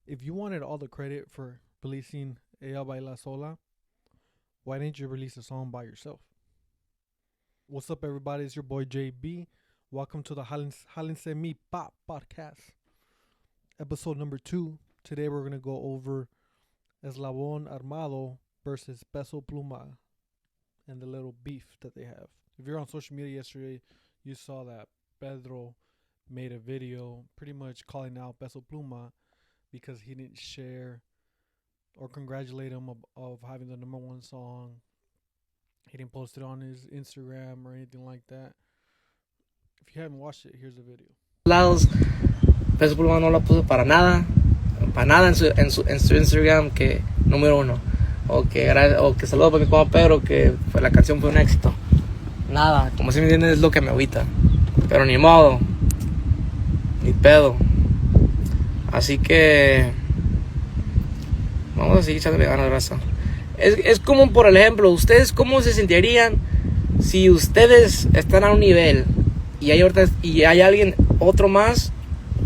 If you wanted all the credit for releasing Ella Baila Sola, why didn't you release a song by yourself? What's up, everybody? It's your boy JB. Welcome to the Jálense Mi Pa podcast, episode number 2. Today we're going to go over Eslabon Armado versus Peso Pluma and the little beef that they have. If you're on social media yesterday, you saw that Pedro made a video pretty much calling out Peso Pluma because he didn't share or congratulate him of having the number one song. He didn't post it on his Instagram or anything like that. If you haven't watched it, here's the video. Lados, Peso Pluma no la puso para nada en su Instagram, que número uno, o que saludo para mi compa Pedro, que la canción fue un éxito. Nada, como si me entiendes, es lo que me agüita, pero ni modo, ni pedo. Así que vamos a seguir echándole ganas, raza. Es como, por ejemplo, ustedes cómo se sentirían si ustedes están a un nivel y hay alguien otro más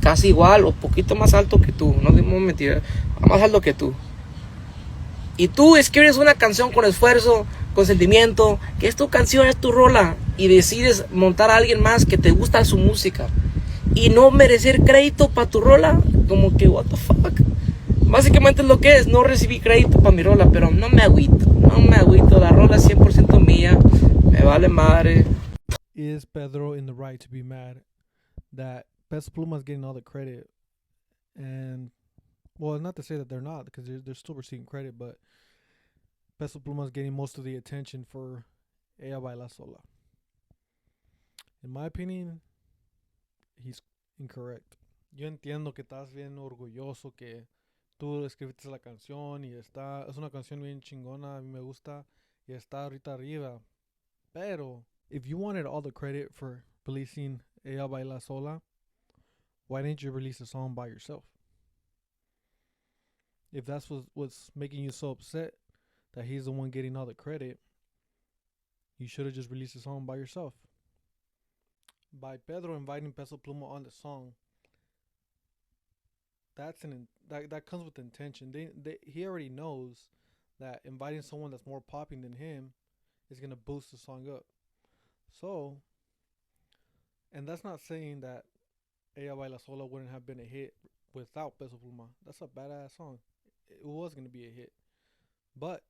casi igual o poquito más alto que tú, no digo mentira, más alto que tú, y tú escribes una canción con esfuerzo, con sentimiento, que es tu canción, es tu rola, y decides montar a alguien más que te gusta su música y no merecer crédito para tu rola, como que what the fuck. Básicamente es lo que es, no recibí crédito para mi rola, pero no me agüito, la rola es 100% mía, me vale madre. Is Pedro in the right to be mad that Peso Pluma is getting all the credit? And, well, not to say that they're not, because they're still receiving credit, but Peso Pluma is getting most of the attention for Ella Baila Sola. In my opinion, he's incorrect. Yo entiendo que estás bien orgulloso que tú escribiste la canción y es una canción bien chingona, a mí me gusta y está ahorita arriba. Pero if you wanted all the credit for releasing Ella Baila Sola, why didn't you release a song by yourself? If that's what's making you so upset that he's the one getting all the credit, you should have just released a song by yourself. By Pedro inviting Peso Pluma on the song, that comes with intention. He already knows that inviting someone that's more popping than him is gonna boost the song up. So, and that's not saying that Ella Baila Sola wouldn't have been a hit without Peso Pluma. That's a badass song. It was gonna be a hit, but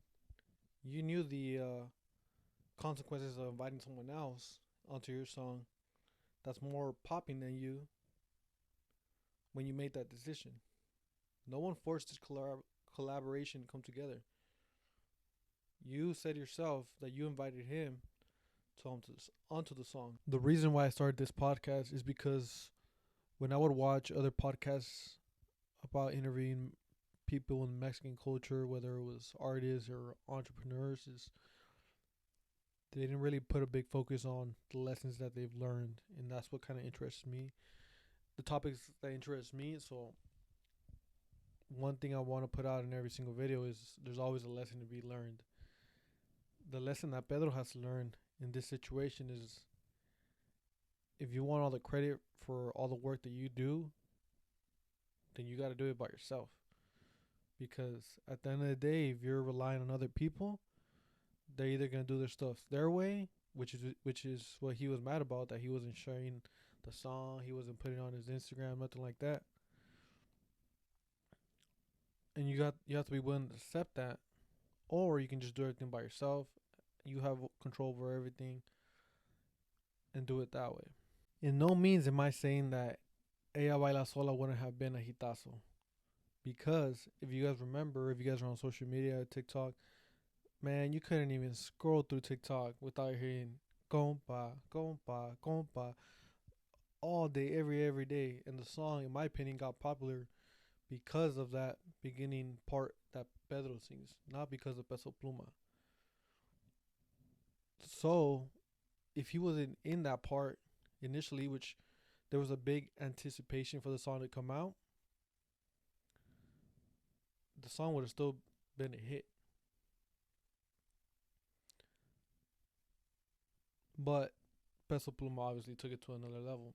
you knew the consequences of inviting someone else onto your song that's more popping than you when you made that decision. No one forced this collaboration to come together. You said yourself that you invited him onto the song. The reason why I started this podcast is because when I would watch other podcasts about interviewing people in Mexican culture, whether it was artists or entrepreneurs, they didn't really put a big focus on the lessons that they've learned, and that's what kind of interests me. The topics that interest me. So one thing I want to put out in every single video is there's always a lesson to be learned. The lesson that Pedro has to learn in this situation is if you want all the credit for all the work that you do, then you got to do it by yourself. Because at the end of the day, if you're relying on other people, they're either gonna do their stuff their way, which is what he was mad about, that he wasn't sharing the song, he wasn't putting it on his Instagram, nothing like that. And you have to be willing to accept that, or you can just do everything by yourself. You have control over everything, and do it that way. In no means am I saying that Ella Baila Sola wouldn't have been a hitazo. Because if you guys remember, if you guys are on social media, TikTok, man, you couldn't even scroll through TikTok without hearing compa, compa, compa all day, every day. And the song, in my opinion, got popular because of that beginning part that Pedro sings, not because of Peso Pluma. So, if he wasn't in that part initially, which there was a big anticipation for the song to come out, the song would have still been a hit. But Peso Pluma obviously took it to another level.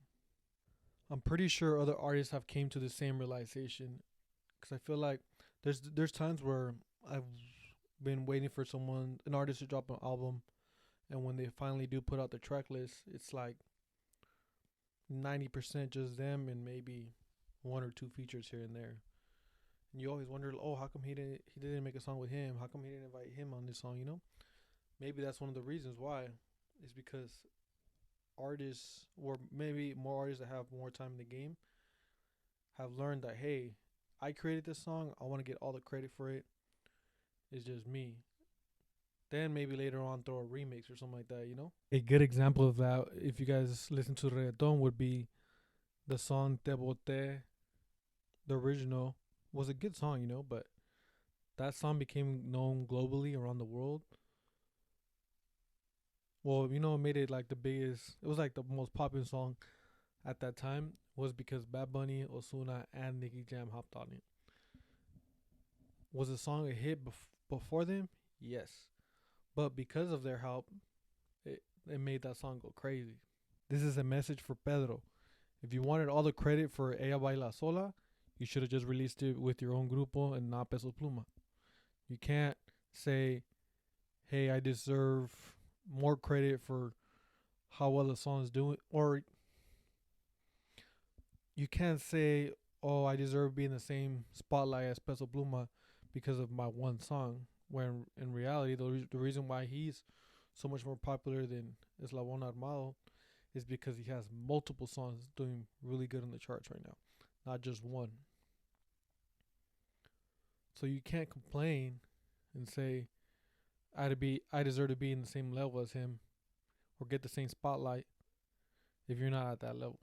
I'm pretty sure other artists have came to the same realization because I feel like there's times where I've been waiting for an artist to drop an album, and when they finally do put out the track list, it's like 90% just them and maybe one or two features here and there. And you always wonder, oh, how come he didn't make a song with him? How come he didn't invite him on this song? Maybe that's one of the reasons why. Is because artists, or maybe more artists that have more time in the game, have learned that, hey, I created this song. I want to get all the credit for it. It's just me. Then maybe later on throw a remix or something like that. A good example of that, if you guys listen to reggaeton, would be the song Te Bote. The original was a good song, but that song became known globally around the world. Well, it made it like the biggest. It was like the most popular song at that time was because Bad Bunny, Osuna, and Nicky Jam hopped on it. Was the song a hit before them? Yes, but because of their help, it made that song go crazy. This is a message for Pedro. If you wanted all the credit for Ella Baila Sola, you should have just released it with your own grupo and not Peso Pluma. You can't say, hey, I deserve more credit for how well the song is doing. Or you can't say, oh, I deserve being in the same spotlight as Peso Pluma because of my one song. When in reality, the reason why he's so much more popular than Eslabon Armado is because he has multiple songs doing really good on the charts right now, not just one. So you can't complain and say I deserve to be in the same level as him or get the same spotlight if you're not at that level.